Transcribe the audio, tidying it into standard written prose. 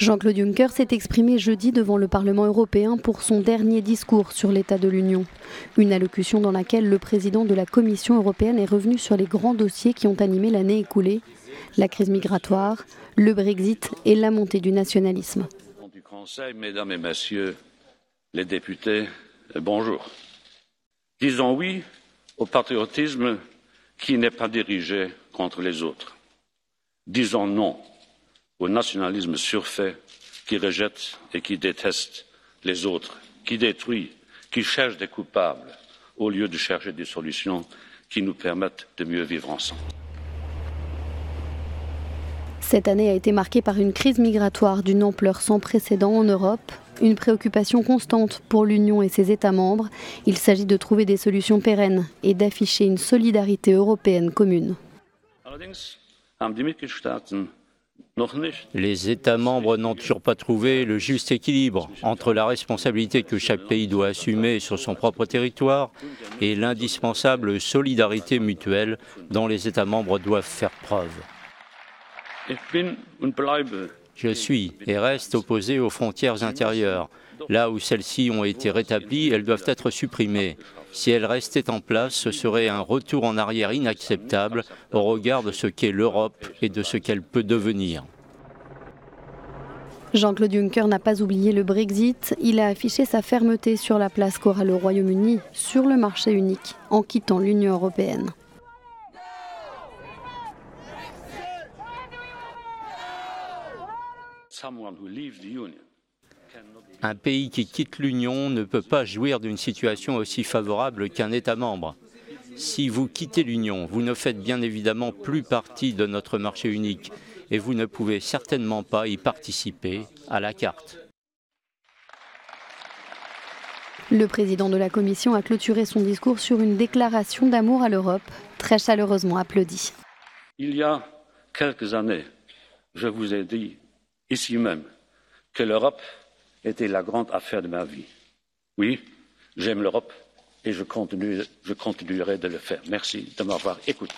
Jean-Claude Juncker s'est exprimé jeudi devant le Parlement européen pour son dernier discours sur l'état de l'Union. Une allocution dans laquelle le président de la Commission européenne est revenu sur les grands dossiers qui ont animé l'année écoulée, la crise migratoire, le Brexit et la montée du nationalisme. Du Conseil, mesdames et messieurs les députés, bonjour. Disons oui au patriotisme qui n'est pas dirigé contre les autres. Disons non au nationalisme surfait qui rejette et qui déteste les autres, qui détruit, qui cherche des coupables, au lieu de chercher des solutions qui nous permettent de mieux vivre ensemble. Cette année a été marquée par une crise migratoire d'une ampleur sans précédent en Europe, une préoccupation constante pour l'Union et ses États membres. Il s'agit de trouver des solutions pérennes et d'afficher une solidarité européenne commune. Les États membres n'ont toujours pas trouvé le juste équilibre entre la responsabilité que chaque pays doit assumer sur son propre territoire et l'indispensable solidarité mutuelle dont les États membres doivent faire preuve. Je suis et reste opposé aux frontières intérieures. Là où celles-ci ont été rétablies, elles doivent être supprimées. Si elles restaient en place, ce serait un retour en arrière inacceptable au regard de ce qu'est l'Europe et de ce qu'elle peut devenir. Jean-Claude Juncker n'a pas oublié le Brexit. Il a affiché sa fermeté sur la place qu'aura le Royaume-Uni sur le marché unique en quittant l'Union européenne. Un pays qui quitte l'Union ne peut pas jouir d'une situation aussi favorable qu'un État membre. Si vous quittez l'Union, vous ne faites bien évidemment plus partie de notre marché unique et vous ne pouvez certainement pas y participer à la carte. Le président de la Commission a clôturé son discours sur une déclaration d'amour à l'Europe, très chaleureusement applaudie. Il y a quelques années, je vous ai dit, ici même, que l'Europe était la grande affaire de ma vie. Oui, j'aime l'Europe et je continuerai de le faire. Merci de m'avoir écouté.